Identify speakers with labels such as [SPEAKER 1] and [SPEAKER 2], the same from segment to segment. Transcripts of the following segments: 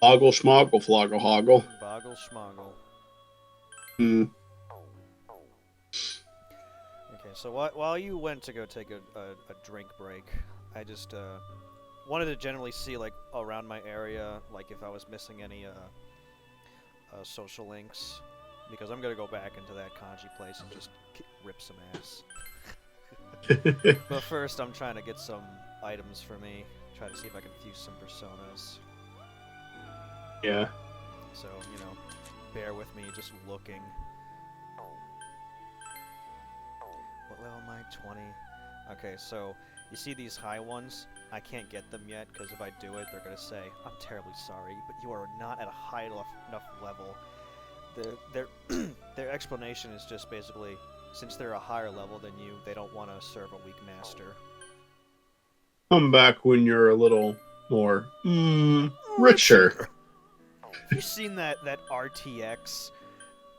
[SPEAKER 1] Hoggle schmoggle floggle hoggle.
[SPEAKER 2] Boggle schmoggle.
[SPEAKER 1] Hmm.
[SPEAKER 2] Okay, so while you went to go take a drink break, I just wanted to generally see like around my area, like if I was missing any social links, because I'm gonna go back into that kanji place and just rip some ass. But first, I'm trying to get some items for me. Try to see if I can fuse some personas.
[SPEAKER 1] Yeah.
[SPEAKER 2] So bear with me, just looking. What level am I? 20. Okay, so you see these high ones? I can't get them yet because if I do it, they're gonna say, "I'm terribly sorry, but you are not at a high enough level." Their explanation is just basically, since they're a higher level than you, they don't want to serve a weak master.
[SPEAKER 1] Come back when you're a little more richer.
[SPEAKER 2] Richer. Have you seen that RTX?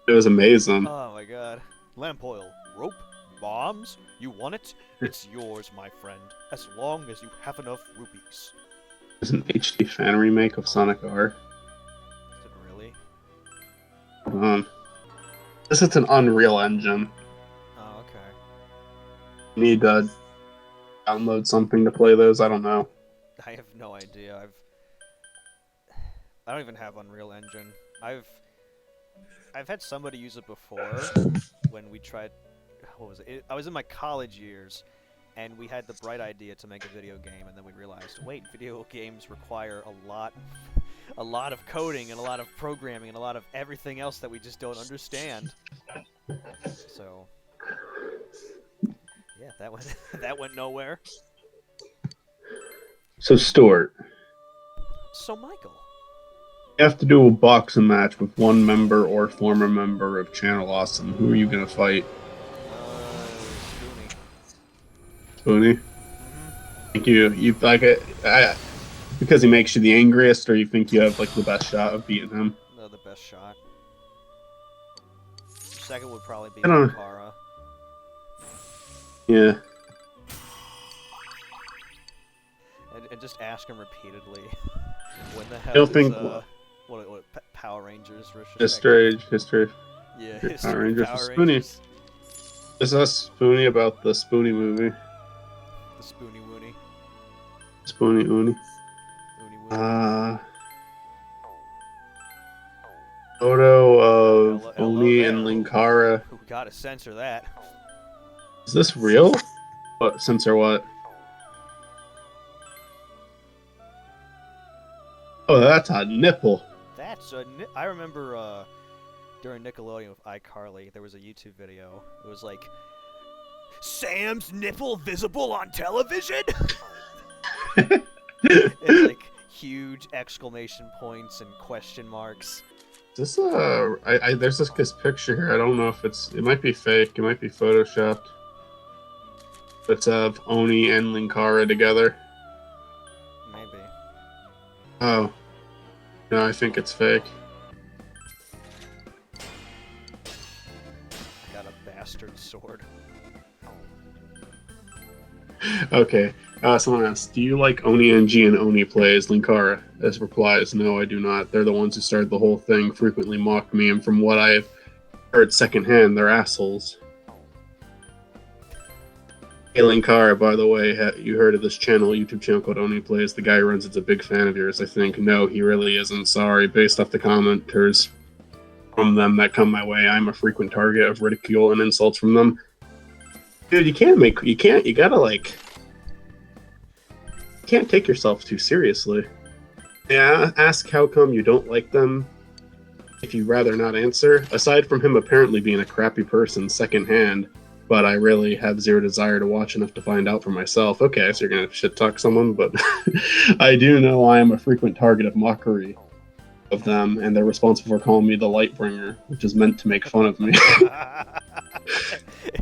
[SPEAKER 1] It was amazing.
[SPEAKER 2] Oh my god. Lamp oil, rope, bombs. You want it? It's yours, my friend. As long as you have enough rupees.
[SPEAKER 1] There's an HD fan remake of Sonic R.
[SPEAKER 2] Is it really?
[SPEAKER 1] Hold on. This is an Unreal Engine.
[SPEAKER 2] Oh, okay.
[SPEAKER 1] You need to download something to play those. I don't know.
[SPEAKER 2] I have no idea. I don't even have Unreal Engine. I've had somebody use it before when we tried. What was it? I was in my college years, and we had the bright idea to make a video game, and then we realized, wait, video games require a lot of coding and a lot of programming and a lot of everything else that we just don't understand. So, yeah, that went that went nowhere.
[SPEAKER 1] So, Stuart,
[SPEAKER 2] So, Michael.
[SPEAKER 1] you have to do a boxing match with one member or former member of Channel Awesome. Who are you going to fight?
[SPEAKER 2] Spoonie.
[SPEAKER 1] Spoonie? Think you like it because he makes you the angriest, or you think you have like the best shot of beating him?
[SPEAKER 2] No, the best shot. Second would probably be
[SPEAKER 1] I don't know.
[SPEAKER 2] Kara.
[SPEAKER 1] Yeah.
[SPEAKER 2] And just ask him repeatedly when the
[SPEAKER 1] I
[SPEAKER 2] hell
[SPEAKER 1] don't
[SPEAKER 2] is
[SPEAKER 1] think
[SPEAKER 2] what Power Rangers
[SPEAKER 1] history.
[SPEAKER 2] Yeah,
[SPEAKER 1] Power
[SPEAKER 2] history
[SPEAKER 1] Rangers
[SPEAKER 2] Power
[SPEAKER 1] with Spoonie.
[SPEAKER 2] Rangers.
[SPEAKER 1] This is Spoonie about the Spoonie movie.
[SPEAKER 2] The Spoonie Woony.
[SPEAKER 1] Spoonie Uni.
[SPEAKER 2] Woony Woony.
[SPEAKER 1] Photo of
[SPEAKER 2] Hello
[SPEAKER 1] Oni
[SPEAKER 2] there.
[SPEAKER 1] and Linkara.
[SPEAKER 2] Ooh, gotta censor that.
[SPEAKER 1] Is this real? What censor what? Oh, that's a nipple.
[SPEAKER 2] That's I remember during Nickelodeon with iCarly, there was a YouTube video. It was like, Sam's nipple visible on television? And like huge exclamation points and question marks.
[SPEAKER 1] Is this there's this picture here. I don't know if it might be fake. It might be photoshopped. It's of Oni and Linkara together.
[SPEAKER 2] Maybe.
[SPEAKER 1] Oh. No, I think it's fake.
[SPEAKER 2] I got a bastard sword.
[SPEAKER 1] Okay. Someone asked, do you like Oni NG and Oni plays? Linkara as replies, no, I do not. They're the ones who started the whole thing, frequently mock me, and from what I've heard secondhand, they're assholes. Hey, Linkara, by the way, you heard of this YouTube channel called Oni Plays? The guy who runs it's a big fan of yours, I think. No, he really isn't. Sorry. Based off the commenters from them that come my way, I'm a frequent target of ridicule and insults from them. Dude, you can't take yourself too seriously. Yeah, ask how come you don't like them if you'd rather not answer. Aside from him apparently being a crappy person secondhand, but I really have zero desire to watch enough to find out for myself. Okay, so you're gonna shit talk someone, but I do know I am a frequent target of mockery of them, and they're responsible for calling me the Lightbringer, which is meant to make fun of me.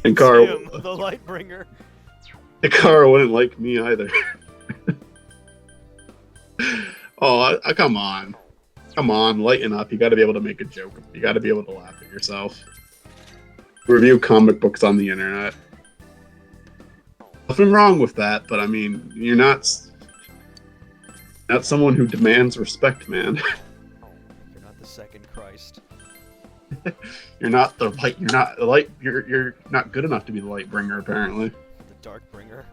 [SPEAKER 1] And Kara,
[SPEAKER 2] him, the Lightbringer.
[SPEAKER 1] Kara wouldn't like me either. Oh, come on. Come on, lighten up. You gotta be able to make a joke. You gotta be able to laugh at yourself. Review comic books on the internet. Nothing wrong with that, but I mean, you're not someone who demands respect, man.
[SPEAKER 2] second Christ.
[SPEAKER 1] You're not the light. You're not the light. You're not good enough to be the light bringer, apparently.
[SPEAKER 2] The dark bringer.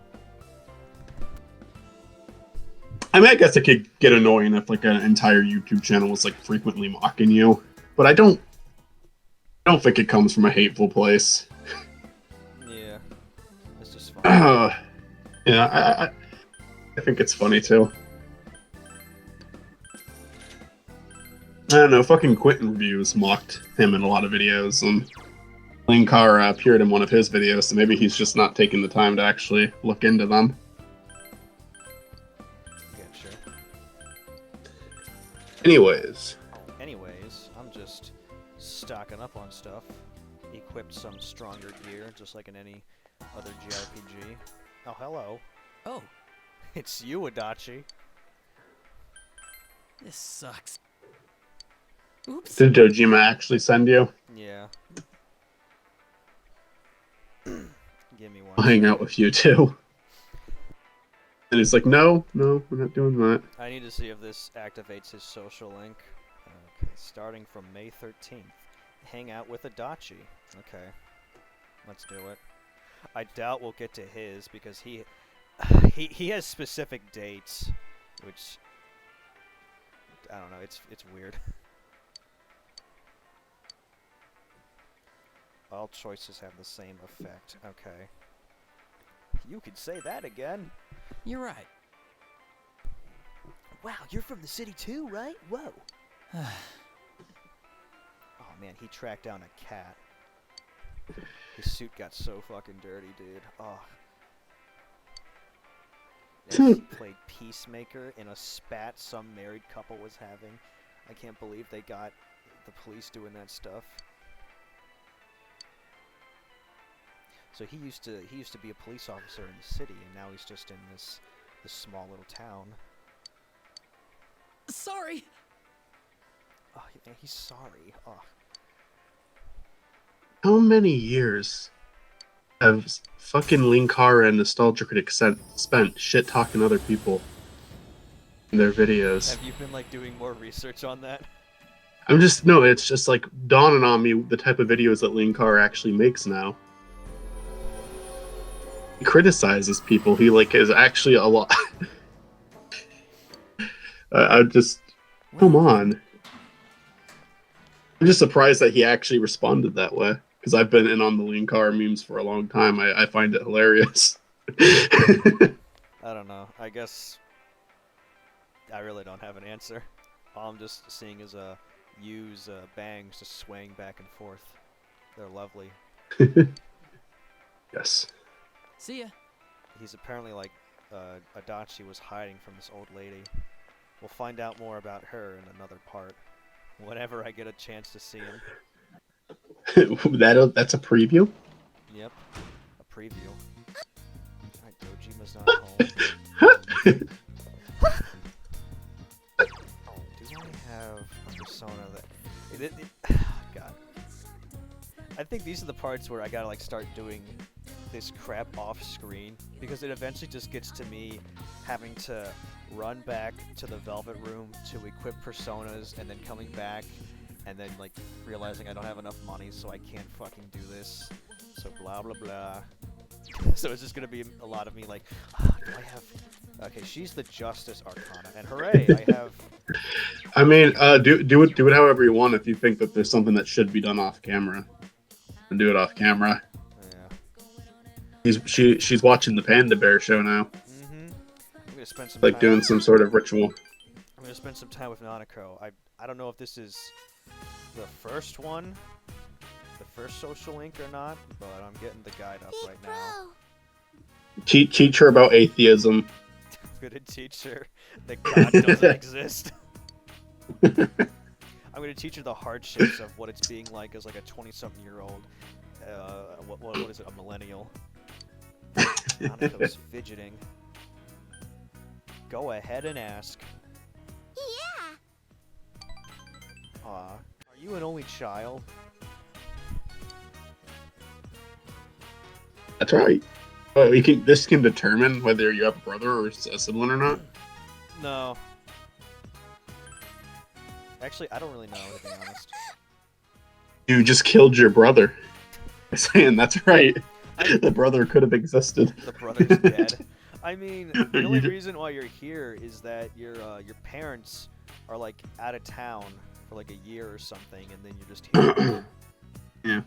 [SPEAKER 1] I mean, I guess it could get annoying if like an entire YouTube channel was like frequently mocking you, but I don't think it comes from a hateful place.
[SPEAKER 2] Yeah, it's just fun.
[SPEAKER 1] Yeah, I think it's funny too. I don't know. Fucking Quentin Reviews mocked him in a lot of videos, and Linkar appeared in one of his videos, so maybe he's just not taking the time to actually look into them.
[SPEAKER 2] Yeah, sure.
[SPEAKER 1] Anyways,
[SPEAKER 2] I'm just stocking up on stuff. Equipped some stronger gear, just like in any other JRPG. Oh, hello.
[SPEAKER 3] Oh,
[SPEAKER 2] It's you, Adachi.
[SPEAKER 3] this sucks. Oops.
[SPEAKER 1] did Dojima actually send you?
[SPEAKER 2] Yeah. Give me
[SPEAKER 1] I'll
[SPEAKER 2] one.
[SPEAKER 1] hang out with you too. And he's like, no, we're not doing that.
[SPEAKER 2] I need to see if this activates his social link. Okay, starting from May 13th. Hang out with Adachi. Okay. Let's do it. I doubt we'll get to his because he has specific dates, which I don't know, it's weird. All choices have the same effect. Okay. You could say that again.
[SPEAKER 3] You're right.
[SPEAKER 2] Wow, you're from the city too, right? Whoa. Oh man, he tracked down a cat. His suit got so fucking dirty, dude. Oh. Yes, he played Peacemaker in a spat some married couple was having. I can't believe they got the police doing that stuff. So he used to be a police officer in the city, and now he's just in this small little town.
[SPEAKER 3] Sorry.
[SPEAKER 2] Oh, yeah, he's sorry. Oh.
[SPEAKER 1] How many years have fucking Linkara and Nostalgia Critic spent shit talking other people in their videos?
[SPEAKER 2] Have you been like doing more research on that?
[SPEAKER 1] It's just like dawning on me the type of videos that Linkara actually makes now. He criticizes people. He like is actually a lot. I just come on. I'm just surprised that he actually responded that way because I've been in on the Linkara memes for a long time. I find it hilarious.
[SPEAKER 2] I don't know. I guess I really don't have an answer. All I'm just seeing is Yu's bangs just swaying back and forth. They're lovely.
[SPEAKER 1] Yes.
[SPEAKER 3] See ya.
[SPEAKER 2] He's apparently like Adachi was hiding from this old lady. We'll find out more about her in another part. Whenever I get a chance to see him.
[SPEAKER 1] That's a preview?
[SPEAKER 2] Yep. A preview. Alright, Dojima's not home. Do I have a persona that... God. I think these are the parts where I gotta like start doing this crap off screen because it eventually just gets to me having to run back to the Velvet Room to equip personas and then coming back and then like realizing I don't have enough money so I can't fucking do this. So blah blah blah. So it's just gonna be a lot of me like, do I have... Okay, she's the Justice Arcana, and hooray, I have...
[SPEAKER 1] I mean, do it however you want if you think that there's something that should be done off camera. And do it off camera.
[SPEAKER 2] Yeah.
[SPEAKER 1] She's watching the Panda Bear show now.
[SPEAKER 2] Mm-hmm. I'm gonna spend some
[SPEAKER 1] Like
[SPEAKER 2] time...
[SPEAKER 1] doing some sort of ritual.
[SPEAKER 2] I'm gonna spend some time with Nanako. I don't know if this is the first one, the first social link or not, but I'm getting the guide up right now.
[SPEAKER 1] Teach her about atheism.
[SPEAKER 2] I'm gonna teach her that God doesn't exist. I'm gonna teach her the hardships of what it's being like as like a 20-something-year-old. What is it? A millennial. Nanako's fidgeting. Go ahead and ask.
[SPEAKER 4] Yeah.
[SPEAKER 2] Aw, are you an only child?
[SPEAKER 1] That's right. This can determine whether you have a brother or a sibling or not.
[SPEAKER 2] No. Actually, I don't really know, to be honest.
[SPEAKER 1] You just killed your brother. Saying that's right.
[SPEAKER 2] I-
[SPEAKER 1] The brother could have existed.
[SPEAKER 2] The brother's dead. I mean, the only
[SPEAKER 1] You-
[SPEAKER 2] reason why you're here is that your parents are like out of town for like a year or something, and then you're just here.
[SPEAKER 1] Yeah.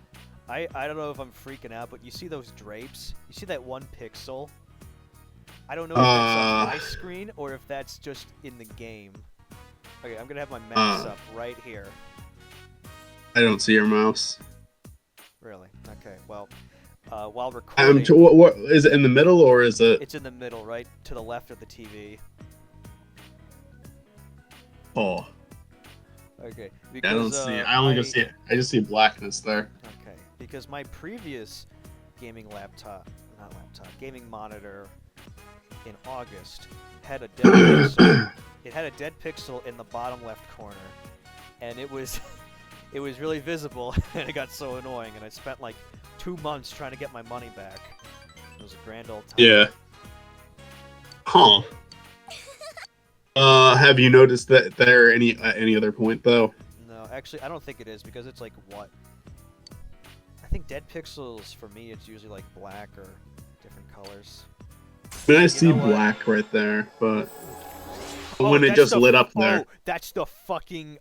[SPEAKER 2] I don't know if I'm freaking out, but you see those drapes? You see that 1 pixel? I don't know if that's on my screen or if that's just in the game. Okay, I'm gonna have my mouse up right here.
[SPEAKER 1] I don't see your mouse.
[SPEAKER 2] Really? Okay. Well, while recording,
[SPEAKER 1] What is it in the middle or is it?
[SPEAKER 2] it's in the middle, right to the left of the TV.
[SPEAKER 1] Oh,
[SPEAKER 2] Okay.
[SPEAKER 1] I
[SPEAKER 2] Because,
[SPEAKER 1] don't see it. I only just see it. I just see blackness there.
[SPEAKER 2] Okay, because my previous gaming gaming monitor in August had a dead pixel. It had a dead pixel in the bottom left corner, and it was it was really visible, and it got so annoying, and I spent like 2 months trying to get my money back. It was a grand old time.
[SPEAKER 1] Yeah. Huh. Have you noticed that there any other point though?
[SPEAKER 2] No, actually, I don't think it is because it's like what? I think dead pixels for me, it's usually like black or different colors.
[SPEAKER 1] I mean, I see
[SPEAKER 2] know what?
[SPEAKER 1] black right there, but
[SPEAKER 2] Oh,
[SPEAKER 1] when it
[SPEAKER 2] that's
[SPEAKER 1] just
[SPEAKER 2] the-
[SPEAKER 1] lit up there.
[SPEAKER 2] Oh, that's the fucking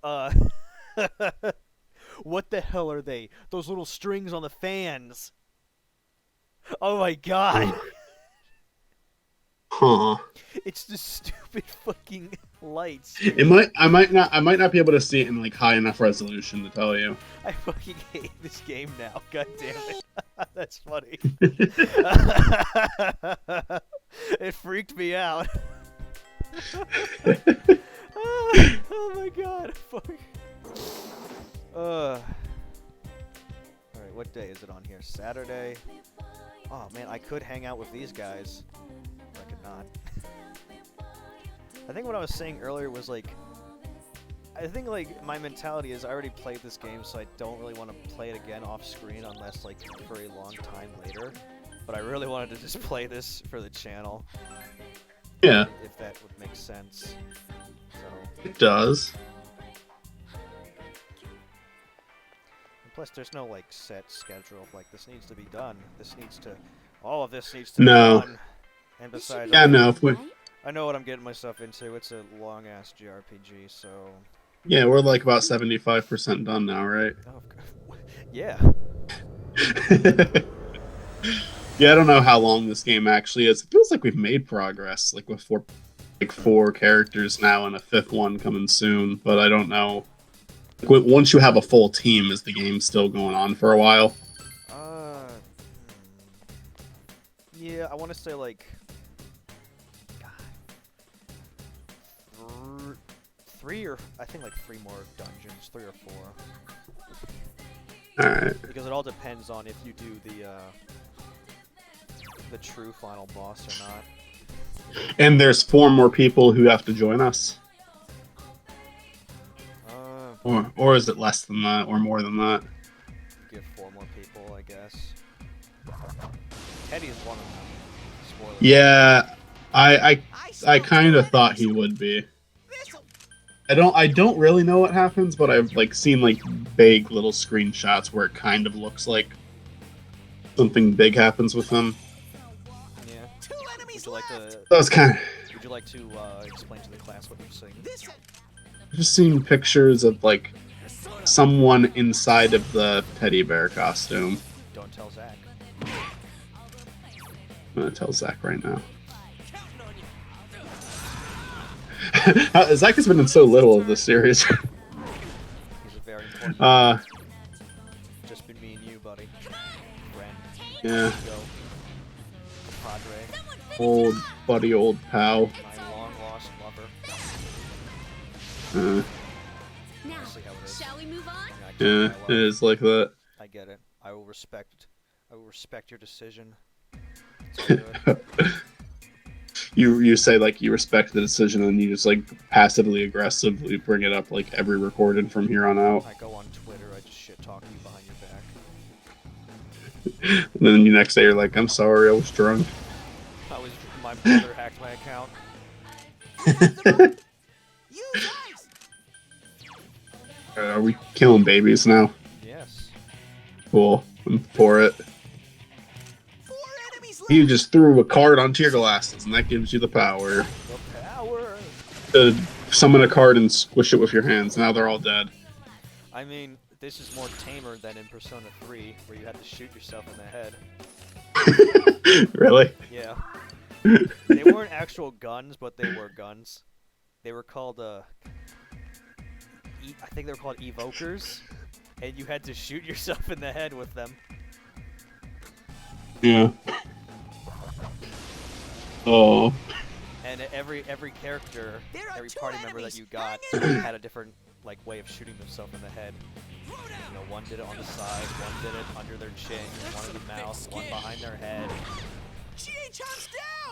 [SPEAKER 2] What the hell are they? Those little strings on the fans. Oh my god.
[SPEAKER 1] Huh.
[SPEAKER 2] It's the stupid fucking lights.
[SPEAKER 1] I might not be able to see it in like high enough resolution to tell you.
[SPEAKER 2] I fucking hate this game now. God damn it. That's funny. It freaked me out. Oh my god. Fuck. Alright, what day is it on here? Saturday? Oh man, I could hang out with these guys. Or I could not. I think what I was saying earlier was like, I think like my mentality is I already played this game, so I don't really want to play it again off screen unless like for a long time later. But I really wanted to just play this for the channel.
[SPEAKER 1] Yeah,
[SPEAKER 2] If that would make sense. So.
[SPEAKER 1] it does.
[SPEAKER 2] And plus, there's no like set schedule of like this needs to be done. All of this needs to be done. And besides,
[SPEAKER 1] Yeah, no. If we,
[SPEAKER 2] I know what I'm getting myself into. It's a long ass JRPG, so.
[SPEAKER 1] yeah, we're like about 75% done now, right?
[SPEAKER 2] Oh, yeah.
[SPEAKER 1] Yeah, I don't know how long this game actually is. It feels like we've made progress, like with four characters now and a 5th one coming soon. But I don't know. Once you have a full team, is the game still going on for a while?
[SPEAKER 2] Yeah, I want to say like. I think like 3 more dungeons, 3 or 4.
[SPEAKER 1] All right.
[SPEAKER 2] Because it all depends on if you do the true final boss or not.
[SPEAKER 1] And there's 4 more people who have to join us, or is it less than that, or more than that?
[SPEAKER 2] Give 4 more people, I guess. Teddy's one of them. Spoiler.
[SPEAKER 1] Yeah, I kind of thought he would be. I don't really know what happens, but I've like seen like vague little screenshots where it kind of looks like something big happens with him.
[SPEAKER 2] Yeah. Would you like to?
[SPEAKER 1] That's kind of.
[SPEAKER 2] Would you like to explain to the class what you're seeing?
[SPEAKER 1] I've just seen pictures of like someone inside of the teddy bear costume.
[SPEAKER 2] Don't tell Zach.
[SPEAKER 1] I'm gonna tell Zach right now. Zach has been in so little of this series.
[SPEAKER 2] He's a very important. Just been me and you, buddy. Friend.
[SPEAKER 1] Yeah.
[SPEAKER 2] Go. Padre.
[SPEAKER 1] Old buddy, old pal.
[SPEAKER 2] My long lost lover.
[SPEAKER 1] Uh,
[SPEAKER 4] Now,
[SPEAKER 2] See how it is.
[SPEAKER 4] shall we move on?
[SPEAKER 2] Yeah, I get
[SPEAKER 1] yeah,
[SPEAKER 2] it.
[SPEAKER 1] it is like that.
[SPEAKER 2] I get it. I will respect your decision. It's all good.
[SPEAKER 1] You say like you respect the decision, and you just like passively aggressively bring it up like every recording from here on out.
[SPEAKER 2] I go on Twitter. I just shit talk you behind your back.
[SPEAKER 1] And then the next day you're like, I'm sorry, I was drunk.
[SPEAKER 2] My brother hacked my account.
[SPEAKER 1] Are we killing babies now?
[SPEAKER 2] Yes.
[SPEAKER 1] Cool. I'm for it. You just threw a card onto your glasses, and that gives you the power
[SPEAKER 2] The power.
[SPEAKER 1] to summon a card and squish it with your hands. Now they're all dead.
[SPEAKER 2] I mean, this is more tamer than in Persona 3, where you had to shoot yourself in the head.
[SPEAKER 1] Really?
[SPEAKER 2] Yeah. They weren't actual guns, but they were guns. They were called, I think they were called evokers, and you had to shoot yourself in the head with them.
[SPEAKER 1] Yeah. Oh.
[SPEAKER 2] And every character, every party member that you got had a different way of shooting themselves in the head. You know, one did it on the side, one did it under their chin, one in the mouth, one behind their head.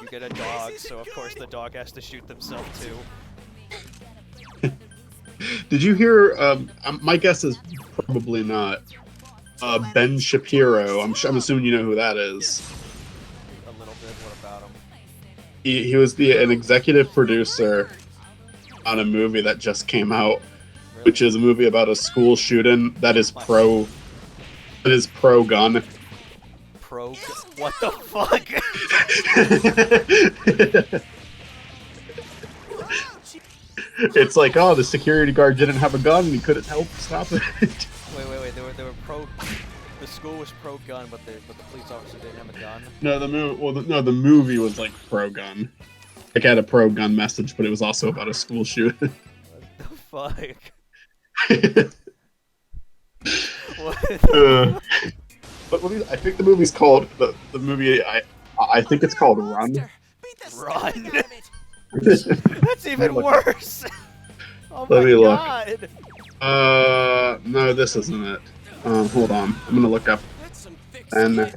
[SPEAKER 2] You get a dog, so of course the dog has to shoot themselves too.
[SPEAKER 1] Did you hear? My guess is probably not. Ben Shapiro. I'm assuming you know who that is.
[SPEAKER 2] A little bit. What about him?
[SPEAKER 1] He was an executive producer on a movie that just came out,
[SPEAKER 2] Really?
[SPEAKER 1] which is a movie about a school shooting that is pro gun.
[SPEAKER 2] What the fuck?
[SPEAKER 1] It's like, oh, the security guard didn't have a gun and he couldn't help stop it.
[SPEAKER 2] Wait. They were pro. The school was pro gun, but the police officer didn't have a gun.
[SPEAKER 1] No, the movie was like pro gun. Like had a pro gun message, but it was also about a school shooting.
[SPEAKER 2] What the fuck? What?
[SPEAKER 1] But I think the movie's called the movie. I think it's called Run.
[SPEAKER 2] Run. That's even worse. Oh my
[SPEAKER 1] Let me look.
[SPEAKER 2] God.
[SPEAKER 1] No, this isn't it. Hold on. I'm gonna look up Ben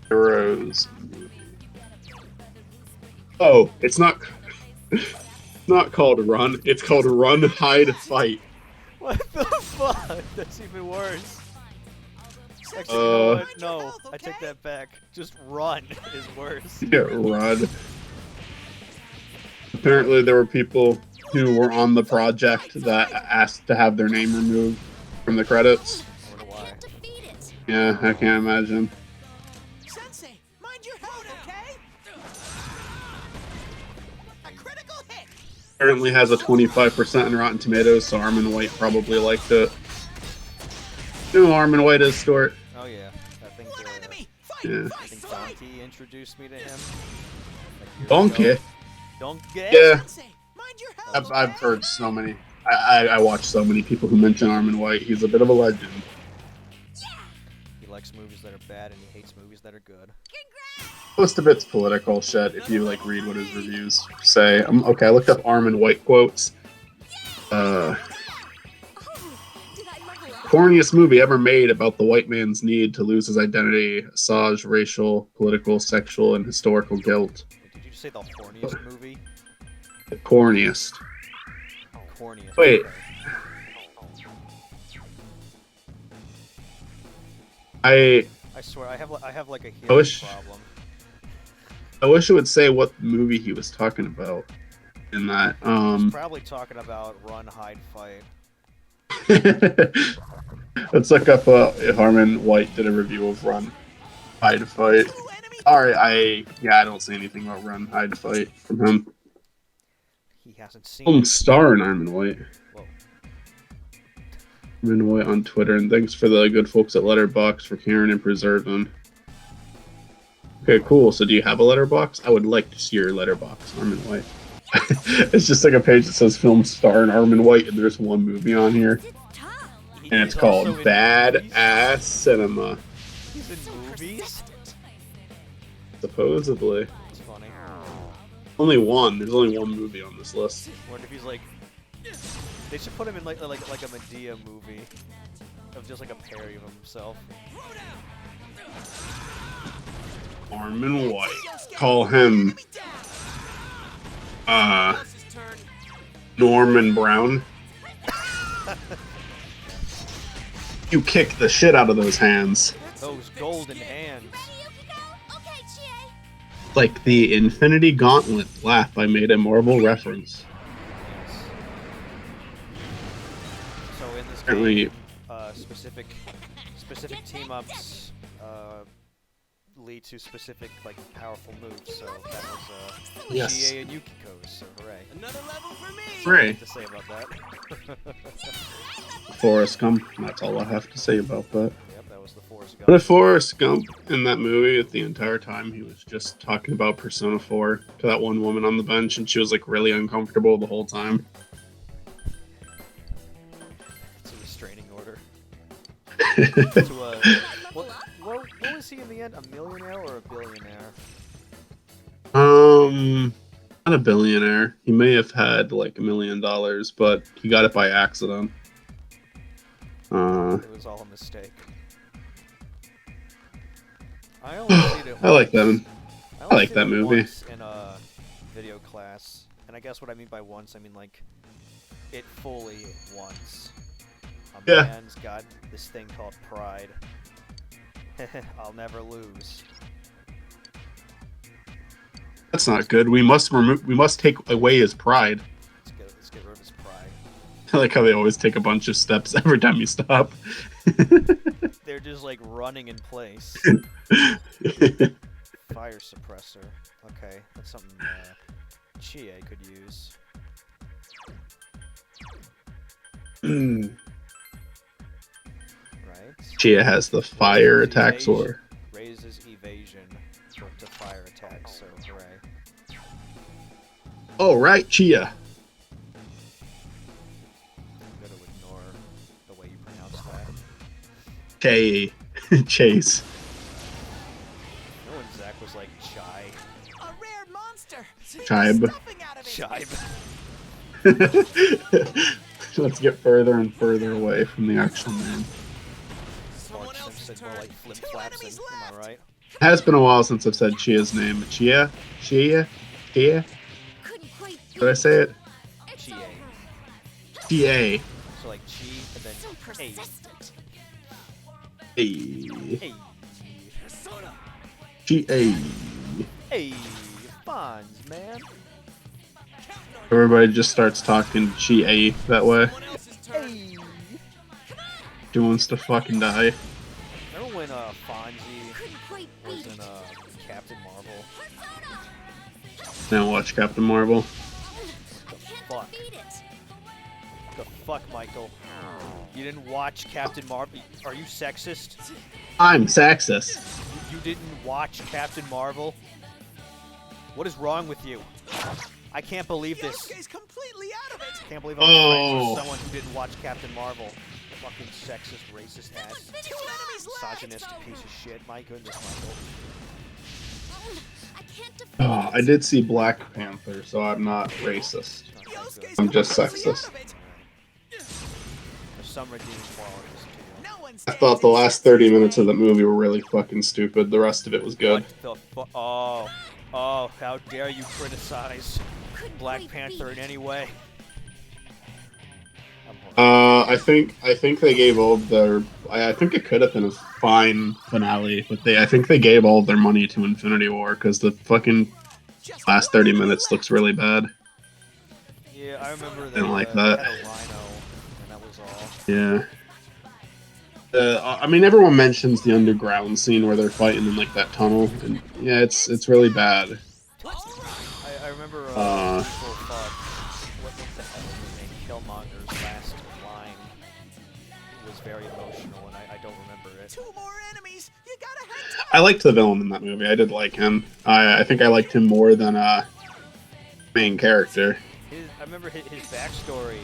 [SPEAKER 1] Shapiro's movie. Oh, it's not. Not called Run. It's called Run, Hide, Fight.
[SPEAKER 2] What the fuck? That's even worse. Actually, you know what? No, I take that back. Just Run is worse.
[SPEAKER 1] Yeah, Run. Apparently, there were people who were on the project that asked to have their name removed from the credits.
[SPEAKER 2] I wonder why.
[SPEAKER 1] Yeah, I can't imagine.
[SPEAKER 4] Sensei, mind your head, okay? A critical hit.
[SPEAKER 1] Apparently has a 25% in Rotten Tomatoes, so Armin White probably liked it. You know who Armin White is, Stuart?
[SPEAKER 2] Oh yeah, I think.
[SPEAKER 1] Yeah.
[SPEAKER 2] I think Donkey introduced me to him. Like,
[SPEAKER 1] Donkey?
[SPEAKER 2] years ago. Donkey?
[SPEAKER 1] Yeah,
[SPEAKER 4] Sensei, mind your head,
[SPEAKER 1] I've heard so many. I watch so many people who mention Armin White. He's a bit of a legend.
[SPEAKER 2] He likes movies that are bad and he hates movies that are good.
[SPEAKER 1] Most of it's political shit. If you read what his reviews say. Okay, I looked up Armin White quotes. Corniest movie ever made about the white man's need to lose his identity, assuage racial, political, sexual, and historical guilt.
[SPEAKER 2] Did you say the horniest movie?
[SPEAKER 1] The corniest.
[SPEAKER 2] Corniest.
[SPEAKER 1] Wait.
[SPEAKER 2] Okay.
[SPEAKER 1] I
[SPEAKER 2] swear, I have like a
[SPEAKER 1] I
[SPEAKER 2] hearing
[SPEAKER 1] wish-
[SPEAKER 2] problem.
[SPEAKER 1] wish it would say what movie he was talking about in that.
[SPEAKER 2] He's probably talking about Run, Hide, Fight.
[SPEAKER 1] Let's look up Armin White did a review of Run, Hide, Fight. Alright, I don't see anything about Run, Hide, Fight from him.
[SPEAKER 2] He hasn't seen
[SPEAKER 1] Film
[SPEAKER 2] it.
[SPEAKER 1] star in Armin White.
[SPEAKER 2] Whoa.
[SPEAKER 1] Armin White on Twitter, and thanks for the good folks at Letterboxd for caring and preserving. Okay, cool. So do you have a letterbox? I would like to see your letterbox, Armin White. It's just like a page that says film star in Armin White, and there's one movie on here, and it's
[SPEAKER 2] He's
[SPEAKER 1] called
[SPEAKER 2] also in
[SPEAKER 1] Bad
[SPEAKER 2] movies?
[SPEAKER 1] Ass Cinema.
[SPEAKER 2] He's in movies?
[SPEAKER 1] Supposedly.
[SPEAKER 2] It's funny.
[SPEAKER 1] Only one. There's only one movie on this list.
[SPEAKER 2] I wonder if he's like... They should put him in like a Medea movie. Of just like a parody of himself.
[SPEAKER 1] Armin White. Call him Norman Brown. You kick the shit out of those hands.
[SPEAKER 2] Those golden hands.
[SPEAKER 1] Like the Infinity Gauntlet laugh I made a Marvel reference.
[SPEAKER 2] in this
[SPEAKER 1] Apparently-
[SPEAKER 2] game, specific team-ups lead to specific, like, powerful moves, so that was,
[SPEAKER 1] Yes.
[SPEAKER 2] Chie and Yukiko's, so hooray.
[SPEAKER 4] Another level for me.
[SPEAKER 1] Hooray.
[SPEAKER 2] To say about that.
[SPEAKER 1] Forrest Gump. That's all I have to say about that.
[SPEAKER 2] Yep, that was the Forrest Gump.
[SPEAKER 1] But Forrest Gump in that movie, the entire time he was just talking about Persona 4 to that one woman on the bench, and she was like really uncomfortable the whole time.
[SPEAKER 2] It's a restraining order. To what was he in the end? A millionaire or a billionaire?
[SPEAKER 1] Not a billionaire. He may have had like $1 million, but he got it by accident.
[SPEAKER 2] It was all a mistake. I only seen it
[SPEAKER 1] I like
[SPEAKER 2] once.
[SPEAKER 1] that. I
[SPEAKER 2] only
[SPEAKER 1] like
[SPEAKER 2] seen
[SPEAKER 1] that
[SPEAKER 2] it
[SPEAKER 1] movie.
[SPEAKER 2] once in a video class, and I guess what I mean by once, I mean like it fully once. A
[SPEAKER 1] Yeah.
[SPEAKER 2] man's got this thing called pride. I'll never lose.
[SPEAKER 1] That's not good. We must take away his pride.
[SPEAKER 2] Let's get rid of his pride.
[SPEAKER 1] I like how they always take a bunch of steps every time you stop.
[SPEAKER 2] They're just like running in place. Fire suppressor. Okay, that's something Chie could use. Right?
[SPEAKER 1] Chia has the fire attack
[SPEAKER 2] Evasion-
[SPEAKER 1] sword.
[SPEAKER 2] Raises evasion to fire attacks, so hooray.
[SPEAKER 1] Oh right, Chia.
[SPEAKER 2] I'm gonna ignore the way you pronounce that.
[SPEAKER 1] Chase.
[SPEAKER 2] No when Zach was like Chai.
[SPEAKER 4] A rare monster.
[SPEAKER 1] Chibe.
[SPEAKER 4] Stuffing out of it.
[SPEAKER 2] Chibe.
[SPEAKER 1] Let's get further and further away from the actual name.
[SPEAKER 4] Someone
[SPEAKER 2] Mark
[SPEAKER 4] else's
[SPEAKER 2] Simpson, more
[SPEAKER 4] turn.
[SPEAKER 2] like Flip
[SPEAKER 4] Two
[SPEAKER 2] Flapson,
[SPEAKER 4] enemies
[SPEAKER 2] am I
[SPEAKER 4] left.
[SPEAKER 2] right?
[SPEAKER 1] It has been a while since I've said Chia's name. Chia? Did I say it?
[SPEAKER 2] Chie.
[SPEAKER 1] Chia.
[SPEAKER 2] So like Chi and then A.
[SPEAKER 1] Hey.
[SPEAKER 2] Hey.
[SPEAKER 1] Chia.
[SPEAKER 2] Hey. Fonz, man.
[SPEAKER 1] Everybody just starts talking Chia that way.
[SPEAKER 4] Someone else's turn.
[SPEAKER 2] Hey.
[SPEAKER 1] She wants to fucking die.
[SPEAKER 2] Remember when Fonzie was in Captain Marvel?
[SPEAKER 1] Now watch Captain Marvel.
[SPEAKER 2] Fuck. The fuck, Michael? You didn't watch Captain Marvel? Are you sexist?
[SPEAKER 1] I'm sexist.
[SPEAKER 2] You didn't watch Captain Marvel? What is wrong with you? I can't believe this.
[SPEAKER 4] Yosuke's completely out of it.
[SPEAKER 2] Can't believe I'm friends
[SPEAKER 1] Oh.
[SPEAKER 2] with someone who didn't watch Captain Marvel. Fucking sexist, racist ass,
[SPEAKER 4] Two enemies left.
[SPEAKER 2] misogynist piece of shit. My goodness, Michael.
[SPEAKER 1] Oh, I did see Black Panther, so I'm not racist.
[SPEAKER 2] Not that
[SPEAKER 4] Yosuke's
[SPEAKER 2] good.
[SPEAKER 1] I'm just
[SPEAKER 4] completely
[SPEAKER 1] sexist.
[SPEAKER 4] out of it.
[SPEAKER 2] There's some redeeming qualities to you.
[SPEAKER 4] No one
[SPEAKER 1] I
[SPEAKER 4] stands
[SPEAKER 1] thought the
[SPEAKER 4] in
[SPEAKER 1] last
[SPEAKER 4] Shinsuke's
[SPEAKER 1] 30 minutes of
[SPEAKER 4] way.
[SPEAKER 1] the movie were really fucking stupid. The rest of it was good.
[SPEAKER 2] What the fu- Oh, how dare you criticize Black Panther in any way? I'm horrified.
[SPEAKER 1] I think they gave all of their. I think it could have been a fine finale, but I think they gave all of their money to Infinity War because the fucking
[SPEAKER 4] Just
[SPEAKER 1] last
[SPEAKER 4] one
[SPEAKER 1] 30
[SPEAKER 4] enemy
[SPEAKER 1] minutes
[SPEAKER 4] left.
[SPEAKER 1] looks really bad.
[SPEAKER 2] Yeah, I remember they
[SPEAKER 1] Didn't like
[SPEAKER 2] had
[SPEAKER 1] that.
[SPEAKER 2] a rhino, and that was all.
[SPEAKER 1] Yeah. I mean, everyone mentions the underground scene where they're fighting in like that tunnel, and yeah, it's really bad.
[SPEAKER 2] I remember
[SPEAKER 1] Uh.
[SPEAKER 2] people thought, what the hell was his name? Killmonger's last line was very emotional, and I don't remember it.
[SPEAKER 4] Two more enemies. You gotta hang tight.
[SPEAKER 1] I liked the villain in that movie. I did like him. I think I liked him more than main character.
[SPEAKER 2] I remember his backstory.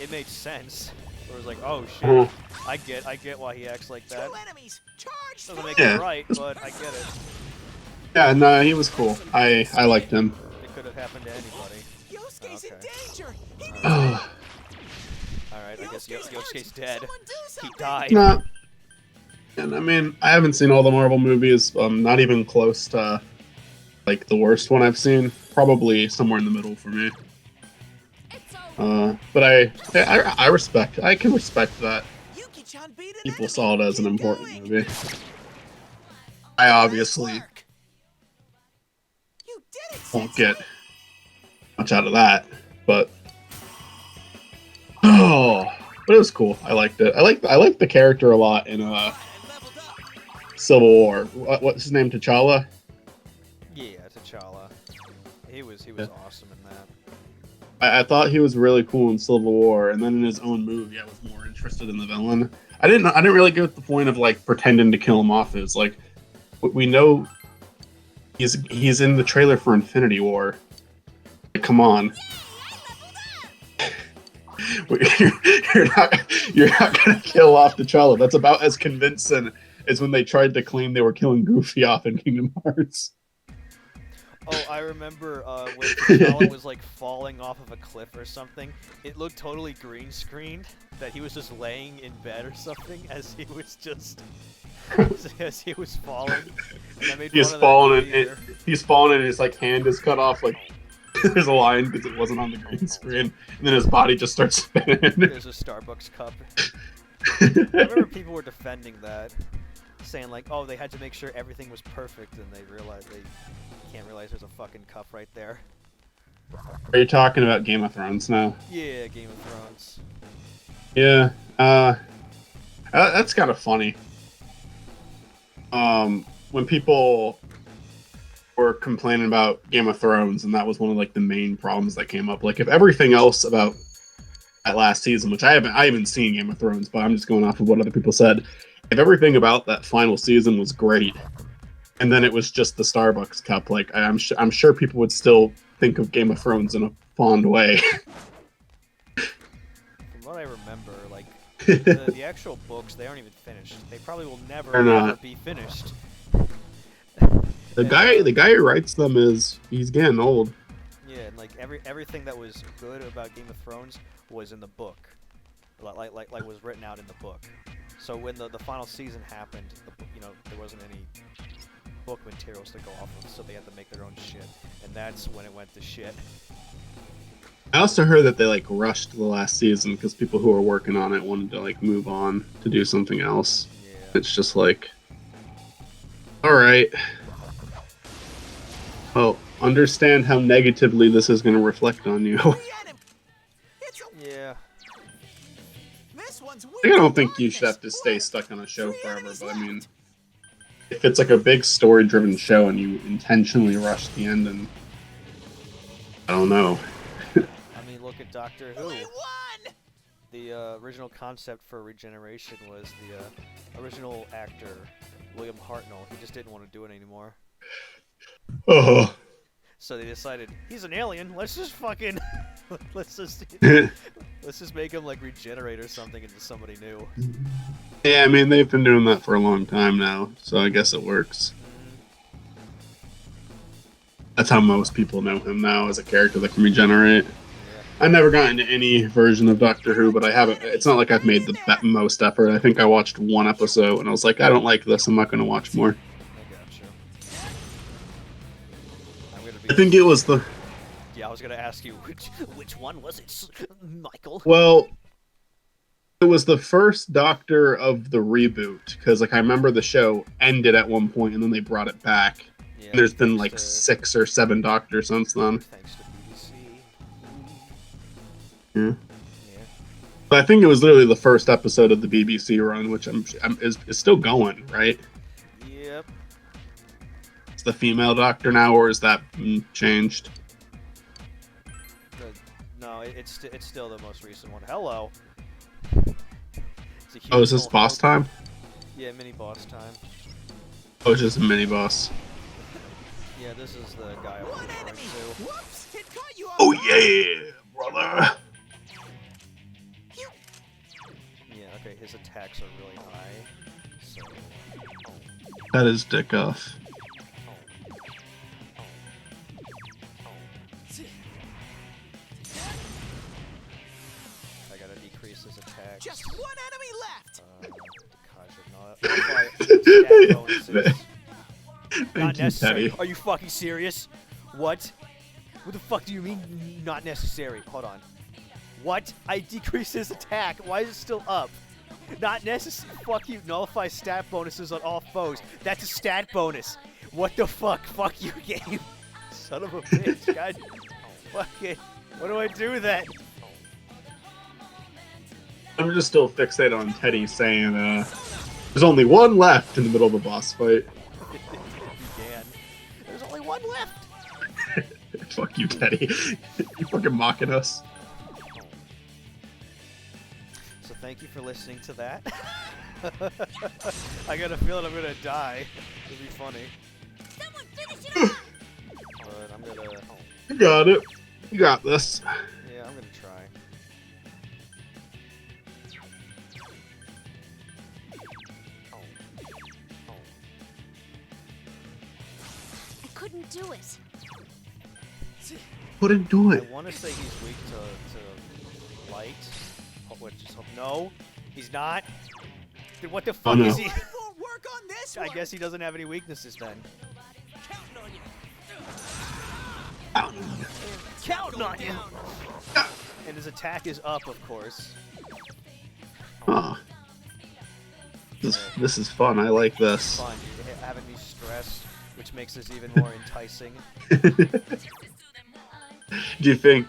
[SPEAKER 2] It made sense. It was like, oh shit,
[SPEAKER 1] Uh-huh.
[SPEAKER 2] I get why he acts like that.
[SPEAKER 4] Two enemies. Charge
[SPEAKER 2] Doesn't
[SPEAKER 4] through.
[SPEAKER 2] make
[SPEAKER 1] Yeah.
[SPEAKER 2] it right, but I get it.
[SPEAKER 1] Yeah, no, he was cool. I liked him.
[SPEAKER 2] It could have happened to anybody.
[SPEAKER 4] Yosuke's in
[SPEAKER 2] Okay.
[SPEAKER 4] danger. He needs
[SPEAKER 1] Oh,
[SPEAKER 2] Alright, I guess
[SPEAKER 4] Yosuke's hurt.
[SPEAKER 2] Yosuke's dead.
[SPEAKER 4] Someone do
[SPEAKER 2] He
[SPEAKER 4] something.
[SPEAKER 2] died.
[SPEAKER 1] no. And I mean, I haven't seen all the Marvel movies. Not even close to like the worst one I've seen. Probably somewhere in the middle for me. But I respect. I can respect that
[SPEAKER 4] Yuki-chan beat an
[SPEAKER 1] people
[SPEAKER 4] enemy.
[SPEAKER 1] saw it as an
[SPEAKER 4] Keep
[SPEAKER 1] important
[SPEAKER 4] going.
[SPEAKER 1] movie. I
[SPEAKER 4] Nice
[SPEAKER 1] obviously
[SPEAKER 4] work. You did it,
[SPEAKER 1] won't
[SPEAKER 4] Sensei.
[SPEAKER 1] get much out of that, but oh, But it was cool. I liked it. I liked the character a lot in
[SPEAKER 4] And leveled up.
[SPEAKER 1] Civil War. What's his name? T'Challa.
[SPEAKER 2] Yeah, T'Challa. He was
[SPEAKER 1] Yeah.
[SPEAKER 2] awesome in that.
[SPEAKER 1] I thought he was really cool in Civil War, and then in his own movie, I was more interested in the villain. I didn't really get the point of like pretending to kill him off. Is like we know he's in the trailer for Infinity War. Like, come on. You're not gonna kill off T'Challa. That's about as convincing as when they tried to claim they were killing Goofy off in Kingdom Hearts.
[SPEAKER 2] Oh, I remember when T'Challa was like falling off of a cliff or something. It looked totally green screened that he was just laying in bed or something as he was just as he was falling. And I made
[SPEAKER 1] He's
[SPEAKER 2] fun of that
[SPEAKER 1] falling and
[SPEAKER 2] later.
[SPEAKER 1] he's falling and his like hand is cut off. Like there's a line because it wasn't on the green screen, and then his body just starts spinning.
[SPEAKER 2] There's a Starbucks cup. I remember people were defending that, saying like, "Oh, they had to make sure everything was perfect," and they realized they can't realize there's a fucking cup right there.
[SPEAKER 1] Are you talking about Game of Thrones now?
[SPEAKER 2] Yeah, Game of Thrones.
[SPEAKER 1] Yeah. That's kind of funny. When people were complaining about Game of Thrones, and that was one of like the main problems that came up. Like if everything else about that last season, which I haven't seen Game of Thrones, but I'm just going off of what other people said. If everything about that final season was great, and then it was just the Starbucks cup, like I'm sure people would still think of Game of Thrones in a fond way.
[SPEAKER 2] From what I remember, like the actual books, they aren't even finished. They probably will never
[SPEAKER 1] They're not.
[SPEAKER 2] ever be finished.
[SPEAKER 1] The guy who writes them he's getting old.
[SPEAKER 2] Yeah, and like everything that was good about Game of Thrones was in the book, like was written out in the book. So when the final season happened, there wasn't any book materials to go off of, so they had to make their own shit, and that's when it went to shit.
[SPEAKER 1] I also heard that they like rushed the last season because people who were working on it wanted to like move on to do something else.
[SPEAKER 2] Yeah.
[SPEAKER 1] It's just like, all right. Well, understand how negatively this is going to reflect on you.
[SPEAKER 4] We had him. It's a,
[SPEAKER 2] Yeah.
[SPEAKER 4] this one's
[SPEAKER 1] I don't think you should have to stay stuck on a show forever, but I mean, if it's like a big story-driven show and you intentionally rush the ending, I don't know.
[SPEAKER 2] I mean, look at Doctor Who.
[SPEAKER 4] We won.
[SPEAKER 2] The original concept for regeneration was the original actor, William Hartnell. He just didn't want to do it anymore.
[SPEAKER 1] Oh.
[SPEAKER 2] So they decided, he's an alien, let's just fucking... let's just make him, like, regenerate or something into somebody new.
[SPEAKER 1] Yeah, I mean, they've been doing that for a long time now, so I guess it works. That's how most people know him now, as a character that can regenerate.
[SPEAKER 2] Yeah.
[SPEAKER 1] I've never gotten into any version of Doctor Who, but I haven't. It's not like I've made the most effort. I think I watched one episode, and I was like, I don't like this. I'm not going to watch more.
[SPEAKER 2] I gotcha. I'm gonna be...
[SPEAKER 1] I think it was the...
[SPEAKER 2] Yeah, I was gonna ask you, which one was it, Michael?
[SPEAKER 1] Well, it was the first Doctor of the reboot, because like I remember the show ended at one point, and then they brought it back.
[SPEAKER 2] Yeah,
[SPEAKER 1] And there's been
[SPEAKER 2] thanks
[SPEAKER 1] like
[SPEAKER 2] to-
[SPEAKER 1] 6 or 7 Doctors since then.
[SPEAKER 2] Thanks to BBC.
[SPEAKER 1] Yeah.
[SPEAKER 2] Yeah.
[SPEAKER 1] But I think it was literally the first episode of the BBC run, which is still going, right?
[SPEAKER 2] Yep.
[SPEAKER 1] It's the female Doctor now, or is that changed?
[SPEAKER 2] No, it's still the most recent one. Hello. It's a
[SPEAKER 1] Oh, is this
[SPEAKER 2] huge
[SPEAKER 1] boss time?
[SPEAKER 2] Yeah, mini boss time.
[SPEAKER 1] Oh, it's just a mini boss.
[SPEAKER 2] Yeah, this is the guy I was
[SPEAKER 4] One
[SPEAKER 2] referring
[SPEAKER 4] enemy.
[SPEAKER 2] to.
[SPEAKER 4] Whoops! It caught you off
[SPEAKER 1] Oh
[SPEAKER 4] guard.
[SPEAKER 1] yeah, brother!
[SPEAKER 2] Yeah, okay, his attacks are really high. So,
[SPEAKER 1] Cut his dick off.
[SPEAKER 2] I gotta decrease his attacks.
[SPEAKER 4] Just one enemy left.
[SPEAKER 2] Stat bonuses.
[SPEAKER 1] Thank
[SPEAKER 2] Not
[SPEAKER 1] you,
[SPEAKER 2] necessary.
[SPEAKER 1] Teddy.
[SPEAKER 2] Are you fucking serious? What? What the fuck do you mean not necessary? Hold on. What? I decreased his attack. Why is it still up? Not necessary. Fuck you. Nullify stat bonuses on all foes. That's a stat bonus. What the fuck? Fuck you, game. Son of a bitch. God. Fuck it. What do I do with that?
[SPEAKER 1] I'm just still fixated on Teddy saying there's only one left in the middle of a boss fight.
[SPEAKER 2] Began. There's only one left.
[SPEAKER 1] Fuck you, Teddy. You fucking mocking us.
[SPEAKER 2] So thank you for listening to that. I got a feeling I'm gonna die. It'll be funny.
[SPEAKER 5] Someone finish it up!
[SPEAKER 2] But I'm gonna. Oh,
[SPEAKER 1] You got it. You got this.
[SPEAKER 2] yeah, I'm gonna try. Oh. Oh.
[SPEAKER 5] I couldn't do it.
[SPEAKER 1] Wouldn't do
[SPEAKER 2] I
[SPEAKER 1] it.
[SPEAKER 2] want to say he's weak to light. Oh, what, just hope. No, he's not. Dude, what the fuck
[SPEAKER 1] no.
[SPEAKER 2] is he?
[SPEAKER 4] It won't work on this
[SPEAKER 2] I
[SPEAKER 4] one.
[SPEAKER 2] guess he doesn't have any weaknesses then. Counting on you. And his attack is up, of course.
[SPEAKER 1] Oh. This is fun. I like this.
[SPEAKER 2] Fun, dude. Having me stressed, which makes this even more enticing.
[SPEAKER 1] Do you think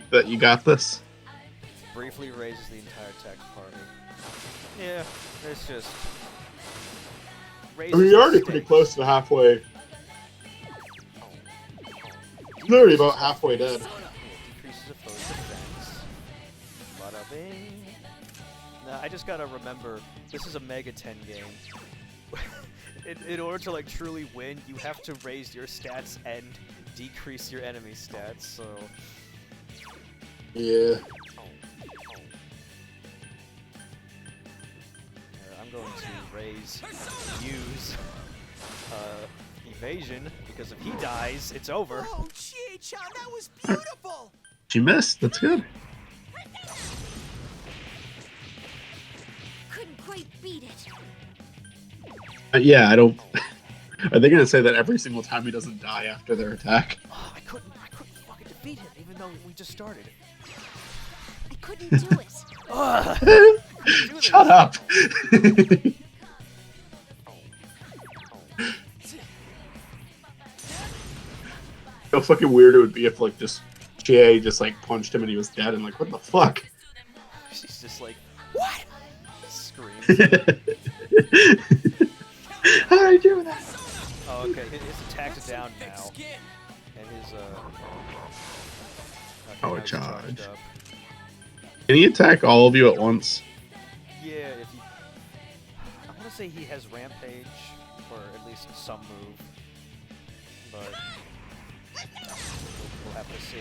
[SPEAKER 1] that you got this?
[SPEAKER 2] Briefly raises the entire text party. Yeah, it's just.
[SPEAKER 1] I
[SPEAKER 2] Raises
[SPEAKER 1] mean, you're
[SPEAKER 2] the
[SPEAKER 1] already pretty
[SPEAKER 2] stakes.
[SPEAKER 1] close to halfway. Literally about halfway dead.
[SPEAKER 2] Decreases opposed defense. Bada bing. Now, I just gotta remember, this is a Mega 10 game. in order to like truly win, you have to raise your stats and decrease your enemy stats. So.
[SPEAKER 1] Yeah.
[SPEAKER 2] I'm going to raise, use evasion because if he dies, it's over.
[SPEAKER 4] Oh, Chi-chan, that was beautiful.
[SPEAKER 1] She missed. That's good.
[SPEAKER 5] Couldn't quite beat it.
[SPEAKER 1] Yeah, I don't. Are they gonna say that every single time he doesn't die after their attack?
[SPEAKER 2] Oh, I couldn't fucking defeat him, even though we just started.
[SPEAKER 5] I couldn't do it.
[SPEAKER 2] Ugh.
[SPEAKER 1] Shut up. How fucking weird it would be if like just Jay just like punched him and he was dead and like what the fuck?
[SPEAKER 2] She's just like, what? Screams.
[SPEAKER 1] How did I do that?
[SPEAKER 2] Oh, okay. His attack's down now, and his
[SPEAKER 1] Oh,
[SPEAKER 2] now he's
[SPEAKER 1] charge.
[SPEAKER 2] up.
[SPEAKER 1] Can he attack all of you at once?
[SPEAKER 2] Yeah, if he. I want to say he has rampage, or at least some move, but we'll have to see.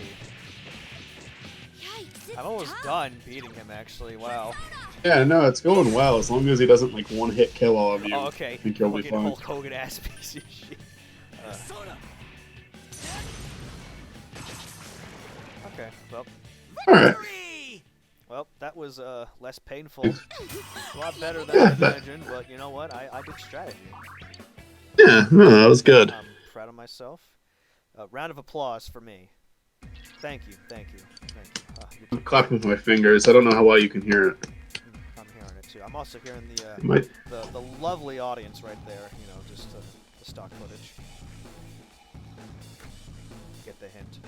[SPEAKER 5] Yikes, it's
[SPEAKER 2] I'm almost
[SPEAKER 5] tough.
[SPEAKER 2] done beating him, actually. Wow.
[SPEAKER 1] Yeah, no, it's going well as long as he doesn't like one hit kill all of you.
[SPEAKER 2] Oh, okay.
[SPEAKER 1] I think you'll be
[SPEAKER 2] Fucking
[SPEAKER 1] fine.
[SPEAKER 2] Hulk Hogan ass piece of shit. Okay, well,
[SPEAKER 1] Alright.
[SPEAKER 4] Victory!
[SPEAKER 2] well, that was less painful. A lot better than I imagined, but you know what? I did strategy.
[SPEAKER 1] Yeah, no, that was good.
[SPEAKER 2] I'm proud of myself. Round of applause for me. Thank you, thank you, thank you. You're
[SPEAKER 1] I'm clapping with my fingers. I don't know how well you can hear it.
[SPEAKER 2] I'm hearing it too. I'm also hearing the
[SPEAKER 1] Might...
[SPEAKER 2] the lovely audience right there. You know, just the stock footage. Get the hint.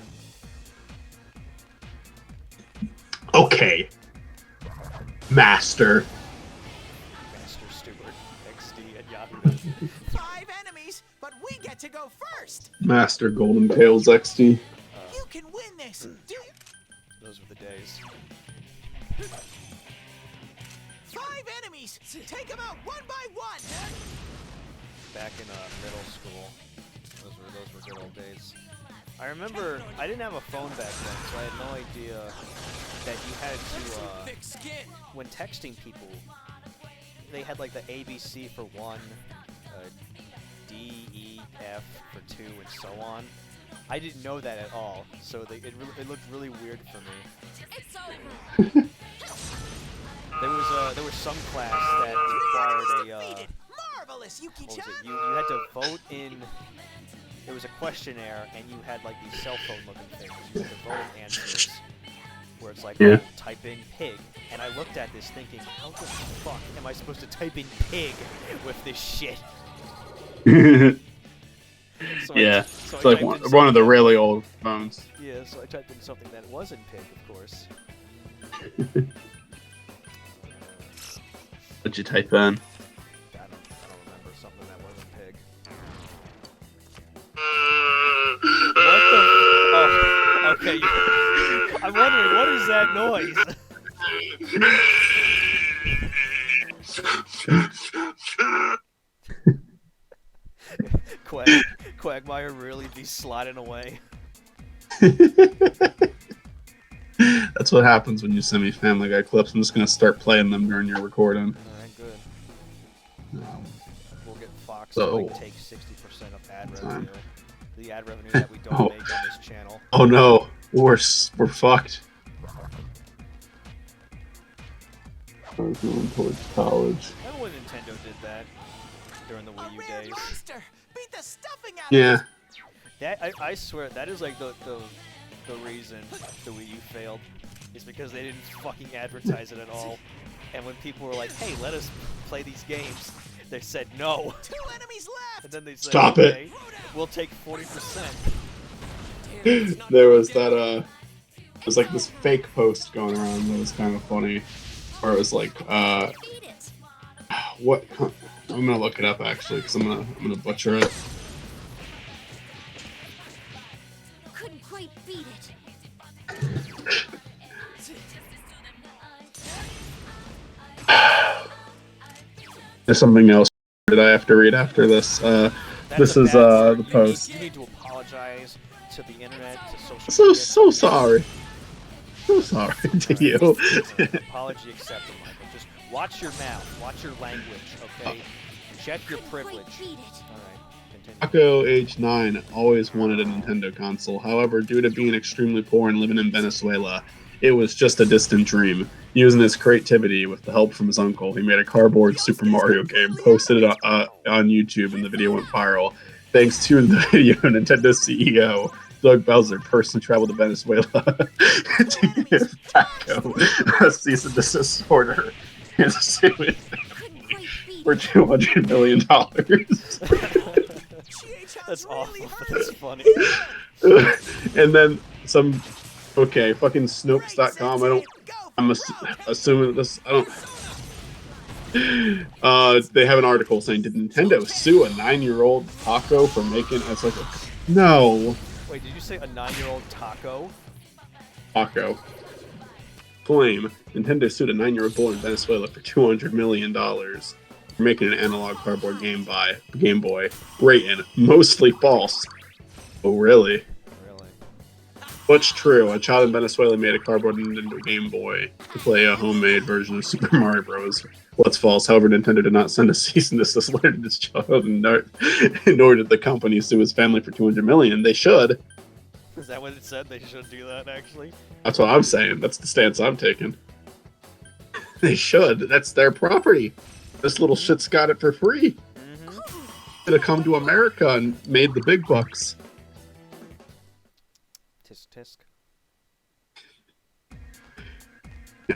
[SPEAKER 1] Okay. Master.
[SPEAKER 2] Master Stuart, XD at Yahoo.
[SPEAKER 4] 5 enemies, but we get to go first.
[SPEAKER 1] Master Golden Tails XD.
[SPEAKER 4] You can win this. Do you?
[SPEAKER 2] Those were the days.
[SPEAKER 4] 5 enemies. Take them out one by one.
[SPEAKER 2] Back in middle school, those were good old days. I remember I didn't have a phone back then, so I had no idea that you had to when texting people, they had like the ABC for 1, D, E, F for 2, and so on. I didn't know that at all, so it looked really weird for me.
[SPEAKER 5] It's over.
[SPEAKER 2] There was some class that required a
[SPEAKER 4] Defeated. Marvelous,
[SPEAKER 2] what was
[SPEAKER 4] Yuki-chan.
[SPEAKER 2] it? You had to vote in. There was a questionnaire, and you had like these cell phone looking things. You had to vote in answers, where it's like,
[SPEAKER 1] Yeah.
[SPEAKER 2] oh, type in pig. And I looked at this thinking, how the fuck am I supposed to type in pig with this shit? So
[SPEAKER 1] Yeah,
[SPEAKER 2] so
[SPEAKER 1] it's like
[SPEAKER 2] typed in
[SPEAKER 1] one of the
[SPEAKER 2] something-
[SPEAKER 1] really old phones.
[SPEAKER 2] Yeah, so I typed in something that wasn't pig, of course.
[SPEAKER 1] What'd you type in?
[SPEAKER 2] I don't remember something that wasn't pig. What the? Oh, okay. I'm wondering what is that noise? Quagmire really be sliding away.
[SPEAKER 1] That's what happens when you send me Family Guy clips. I'm just gonna start playing them during your recording.
[SPEAKER 2] Alright, good. We'll get Fox
[SPEAKER 1] So-
[SPEAKER 2] to like take 60% of ad revenue. The ad revenue that we don't
[SPEAKER 1] Oh.
[SPEAKER 2] make on this channel.
[SPEAKER 1] Oh no, we're fucked. I was going towards college.
[SPEAKER 2] Remember when Nintendo did that during the
[SPEAKER 4] A
[SPEAKER 2] Wii U
[SPEAKER 4] rare
[SPEAKER 2] days?
[SPEAKER 4] monster! Beat the stuffing out
[SPEAKER 1] Yeah.
[SPEAKER 4] of it!
[SPEAKER 2] That I swear that is like the reason the Wii U failed is because they didn't fucking advertise it at all. And when people were like, "Hey, let us play these games," they said no.
[SPEAKER 4] 2 enemies
[SPEAKER 2] And
[SPEAKER 4] left!
[SPEAKER 2] then they said,
[SPEAKER 1] Stop it.
[SPEAKER 2] "Okay, we'll take 40%."
[SPEAKER 1] There was that there was like this fake post going around that was kind of funny, where it was like
[SPEAKER 5] Beat it.
[SPEAKER 1] what I'm gonna look it up actually because I'm gonna butcher it.
[SPEAKER 5] Couldn't quite beat it.
[SPEAKER 1] There's something else that I have to read after this.
[SPEAKER 2] That's
[SPEAKER 1] This
[SPEAKER 2] a
[SPEAKER 1] is
[SPEAKER 2] bad word.
[SPEAKER 1] the post.
[SPEAKER 2] You need to apologize to the internet, to social
[SPEAKER 1] So
[SPEAKER 2] media.
[SPEAKER 1] so sorry. So sorry to you.
[SPEAKER 2] Apology accepted, Michael. Just watch your mouth, watch your language, okay? Check your
[SPEAKER 5] Couldn't
[SPEAKER 2] privilege.
[SPEAKER 5] quite beat it.
[SPEAKER 2] Alright, continue.
[SPEAKER 1] Taco, age 9, always wanted a Nintendo console. However, due to being extremely poor and living in Venezuela, it was just a distant dream. Using his creativity with the help from his uncle, he made a cardboard Super Mario game, posted it on YouTube, and the video went viral. Thanks to the video, Nintendo CEO Doug Bowser personally traveled to Venezuela to give Taco a cease and desist order and sue it
[SPEAKER 5] Couldn't quite beat
[SPEAKER 1] for
[SPEAKER 5] it.
[SPEAKER 1] $200 million.
[SPEAKER 2] That's
[SPEAKER 4] really
[SPEAKER 2] awful, but
[SPEAKER 4] hurt.
[SPEAKER 2] that's funny.
[SPEAKER 1] And then some, okay, fucking Snopes.com. I'm assuming this. I don't. They have an article saying, "Did Nintendo sue a 9-year-old Taco for making?" It's like, no,
[SPEAKER 2] Wait, did you say a 9-year-old taco?
[SPEAKER 1] Taco. Claim Nintendo sued a 9-year-old boy in Venezuela for $200 million for making an analog cardboard Game Boy. Rating mostly false. Oh, really?
[SPEAKER 2] Really?
[SPEAKER 1] What's true? A child in Venezuela made a cardboard Nintendo Game Boy to play a homemade version of Super Mario Bros. What's false? However, Nintendo did not send a cease and desist letter to this child, nor did the company sue his family for $200 million. They should.
[SPEAKER 2] Is that what it said? They should do that, actually?
[SPEAKER 1] That's what I'm saying. That's the stance I'm taking. They should. That's their property. This little shit's got it for free.
[SPEAKER 2] Mm-hmm.
[SPEAKER 1] Could have come to America and made the big bucks.
[SPEAKER 2] Tisk tisk.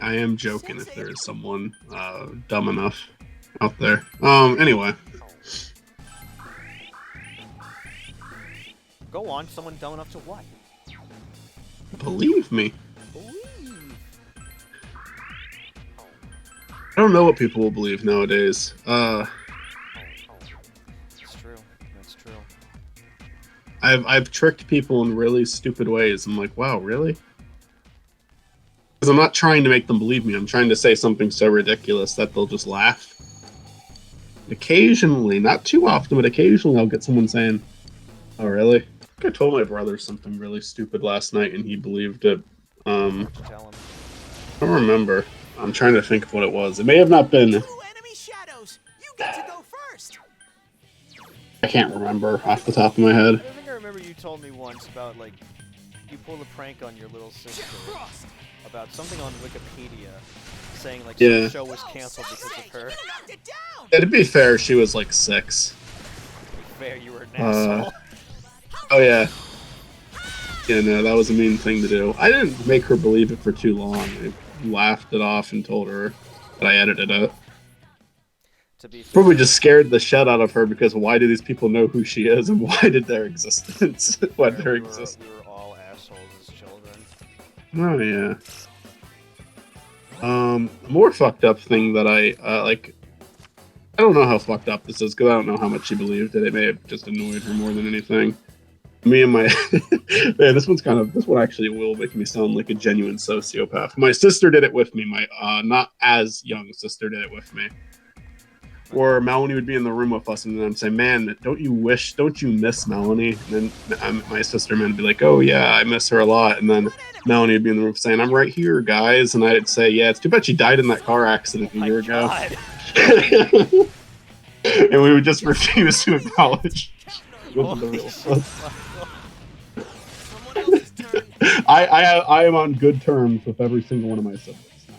[SPEAKER 1] I am joking if there is someone dumb enough out there. Anyway.
[SPEAKER 2] Go on, someone dumb enough to what?
[SPEAKER 1] Believe me.
[SPEAKER 2] Believe.
[SPEAKER 1] I don't know what people will believe nowadays.
[SPEAKER 2] That's true. That's true.
[SPEAKER 1] I've tricked people in really stupid ways. I'm like, wow, really? Because I'm not trying to make them believe me. I'm trying to say something so ridiculous that they'll just laugh. Occasionally, not too often, but occasionally I'll get someone saying, "Oh, really?" I think I told my brother something really stupid last night and he believed it.
[SPEAKER 2] What'd you tell him?
[SPEAKER 1] I don't remember. I'm trying to think of what it was. It may have not been.
[SPEAKER 4] 2 enemy shadows! You get to go first!
[SPEAKER 1] I can't remember off the top of my head.
[SPEAKER 2] I think I remember you told me once about, like, you pulled a prank on your little sister about something on Wikipedia saying, like,
[SPEAKER 1] Yeah.
[SPEAKER 2] some show was canceled because of her.
[SPEAKER 4] You knocked it down!
[SPEAKER 1] Yeah, to be fair, she was like 6.
[SPEAKER 2] To be fair, you were an asshole.
[SPEAKER 1] Oh yeah. Yeah, no, that was a mean thing to do. I didn't make her believe it for too long. I laughed it off and told her that I edited it.
[SPEAKER 2] To be fair,
[SPEAKER 1] Probably just scared the shit out of her because why do these people know who she is and why did their existence? Why did her exist?
[SPEAKER 2] we were all assholes as children.
[SPEAKER 1] Oh yeah. More fucked up thing that I like. I don't know how fucked up this is because I don't know how much she believed it. It may have just annoyed her more than anything. Me and my man, this one actually will make me sound like a genuine sociopath. My sister did it with me. My not as young sister did it with me. Or Melanie would be in the room with us, and then I'd say, "Man, don't you miss Melanie?" And then my sister man would be like, "Oh yeah, I miss her a lot." And then Melanie would be in the room saying, "I'm right here, guys," and I'd say, "Yeah, it's too bad she died in that car accident a year ago." And we would just refuse to acknowledge. I am on good terms with every single one of my siblings now.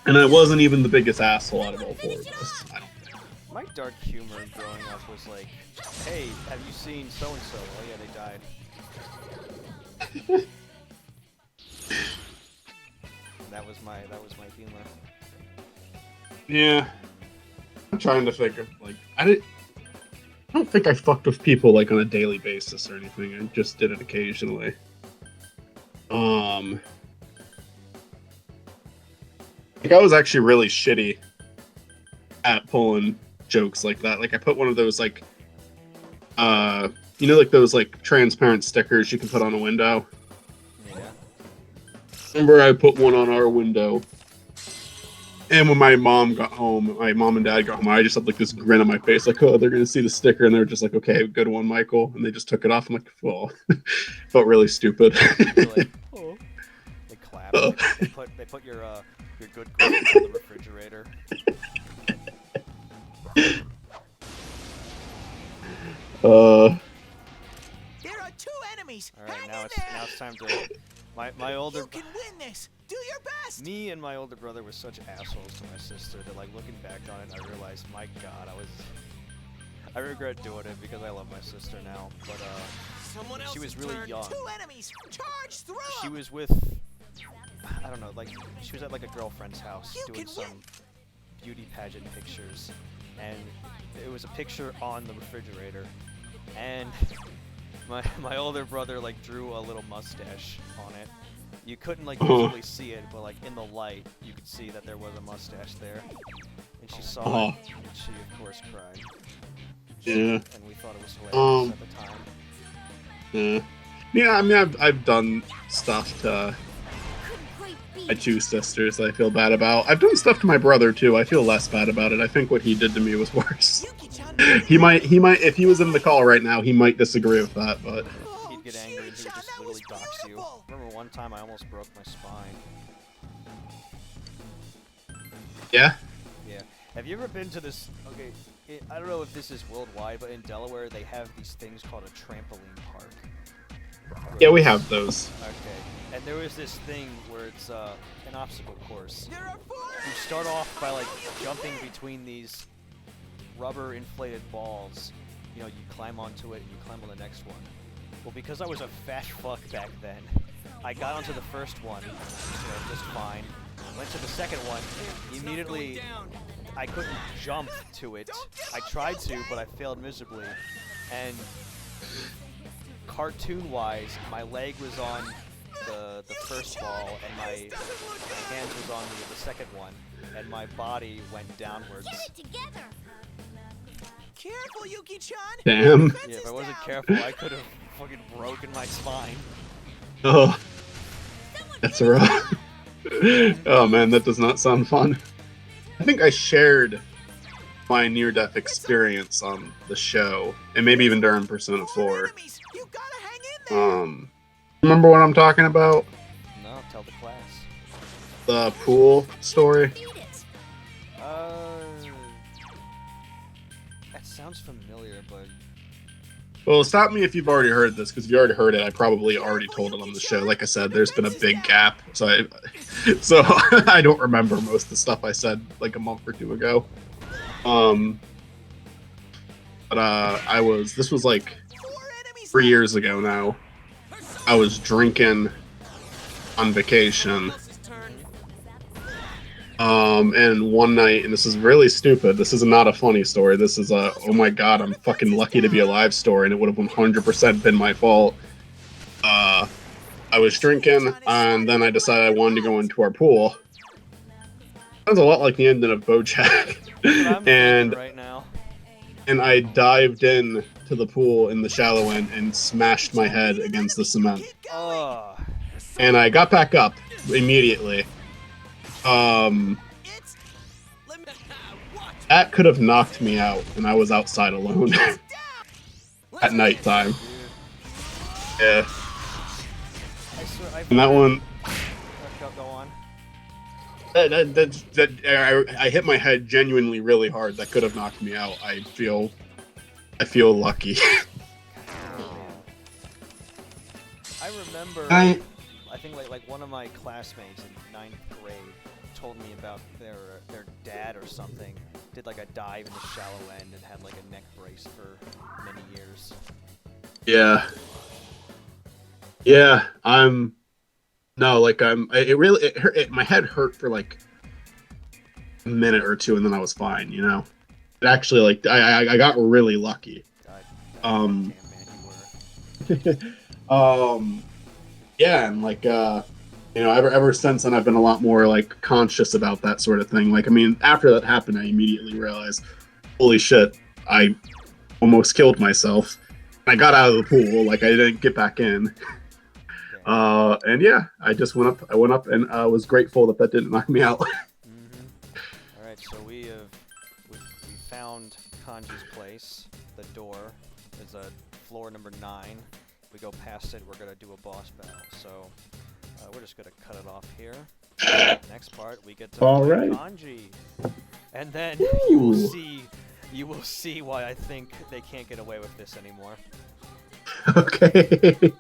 [SPEAKER 1] And I wasn't even the biggest asshole out of all four of us. I don't think.
[SPEAKER 2] My dark humor growing up was like, hey, have you seen so-and-so? Oh yeah, they died. That was my humor.
[SPEAKER 1] Yeah. I'm trying to think of, like, I don't think I fucked with people, like, on a daily basis or anything. I just did it occasionally. Like, I was actually really shitty at pulling jokes like that. Like, I put one of those, like, like those, like, transparent stickers you can put on a window?
[SPEAKER 2] Yeah.
[SPEAKER 1] Remember I put one on our window, and when my mom and dad got home, I just had, like, this grin on my face, like, oh, they're gonna see the sticker, and they're just like, okay, good one, Michael, and they just took it off. I'm like, well, felt really stupid.
[SPEAKER 2] Like, oh. They clapped. They put your good quotes in the refrigerator.
[SPEAKER 4] There are 2 enemies.
[SPEAKER 2] All right,
[SPEAKER 4] Hang
[SPEAKER 2] now
[SPEAKER 4] in
[SPEAKER 2] it's
[SPEAKER 4] there.
[SPEAKER 2] time to my older.
[SPEAKER 4] You can win this. Do your best.
[SPEAKER 2] Me and my older brother were such assholes to my sister that, like, looking back on it, I realized, my God, I regret doing it because I love my sister now. But she was really young.
[SPEAKER 4] 2 enemies. Charge through.
[SPEAKER 2] She was with, I don't know, like, she was at, like, a girlfriend's house doing some beauty pageant pictures, and it was a picture on the refrigerator, and my older brother, like, drew a little mustache on it. You couldn't, like, visually see it, but, like, in the light, you could see that there was a mustache there. And she saw it, and she, of course, cried.
[SPEAKER 1] Yeah.
[SPEAKER 2] And we thought it was hilarious at the time.
[SPEAKER 1] Yeah. Yeah, I mean, I've done stuff to my 2 sisters that I feel bad about. I've done stuff to my brother, too. I feel less bad about it. I think what he did to me was worse. He might, if he was in the call right now, he might disagree with that, but...
[SPEAKER 2] He'd get angry and he would just literally dox you. Remember one time I almost broke my spine.
[SPEAKER 1] Yeah?
[SPEAKER 2] Yeah. Have you ever been to this... Okay, I don't know if this is worldwide, but in Delaware they have these things called a trampoline park.
[SPEAKER 1] Yeah, we have those.
[SPEAKER 2] Okay. And there was this thing where it's an obstacle course. You start off by, like, jumping between these rubber inflated balls. You know, you climb onto it and you climb on the next one. Well, because I was a fat fuck back then, I got onto the first one, just fine. Went to the second one, immediately I couldn't jump to it. I tried to, but I failed miserably. And cartoon-wise, my leg was on the first ball, and my hands was on the second one, and my body went downwards.
[SPEAKER 5] Get it together.
[SPEAKER 4] Careful, Yuki-chan.
[SPEAKER 1] Damn.
[SPEAKER 2] Yeah, if I wasn't careful, I could have fucking broken my spine.
[SPEAKER 1] Oh, that's rough. Oh man, that does not sound fun. I think I shared my near-death experience on the show, and maybe even during Persona 4.
[SPEAKER 4] You gotta hang in there.
[SPEAKER 1] Remember what I'm talking about?
[SPEAKER 2] No, tell the class.
[SPEAKER 1] The pool story?
[SPEAKER 5] Beat it.
[SPEAKER 2] That sounds familiar, but...
[SPEAKER 1] Well, stop me if you've already heard this, because if you already heard it, I probably already told it on the show. Like I said, there's been a big gap, so I don't remember most of the stuff I said like a month or 2 ago. This was like 3 years ago now. I was drinking on vacation. And one night, and this is really stupid, this is not a funny story, this is a, oh my god, I'm fucking lucky to be alive story, and it would have 100% been my fault. I I was drinking, and then I decided I wanted to go into our pool. Sounds a lot like the ending of BoJack.
[SPEAKER 2] That's what I'm
[SPEAKER 1] and
[SPEAKER 2] thinking right now.
[SPEAKER 1] and I dived in to the pool in the shallow end and smashed my head against the cement.
[SPEAKER 2] Oh,
[SPEAKER 1] And I got back up immediately.
[SPEAKER 4] It's... Let me... Watch.
[SPEAKER 1] That could have knocked me out, and I was outside alone at nighttime.
[SPEAKER 2] dude.
[SPEAKER 1] Yeah,
[SPEAKER 2] I swear,
[SPEAKER 1] and that one,
[SPEAKER 2] Go on.
[SPEAKER 1] I hit my head genuinely really hard. That could have knocked me out. I feel lucky.
[SPEAKER 2] I remember.
[SPEAKER 1] I-
[SPEAKER 2] I think like one of my classmates in 9th grade told me about their dad or something did like a dive in the shallow end and had like a neck brace for many years.
[SPEAKER 1] Yeah. Yeah, it hurt, my head hurt for like a minute or two, and then I was fine, you know? It actually, like, I got really lucky.
[SPEAKER 2] Damn man, you were.
[SPEAKER 1] Yeah, and like, ever since then, I've been a lot more, like, conscious about that sort of thing. Like, I mean, after that happened, I immediately realized, holy shit, I almost killed myself. I got out of the pool, like, I didn't get back in. And yeah, I went up and was grateful that didn't knock me out.
[SPEAKER 2] All right, so we found Kanji's place. The door is floor number 9. We go past it, we're gonna do a boss battle. So we're just gonna cut it off here. Next part, we get to
[SPEAKER 1] All
[SPEAKER 2] play
[SPEAKER 1] right.
[SPEAKER 2] Kanji, and then
[SPEAKER 1] Ooh.
[SPEAKER 2] you will see why I think they can't get away with this anymore.
[SPEAKER 1] Okay.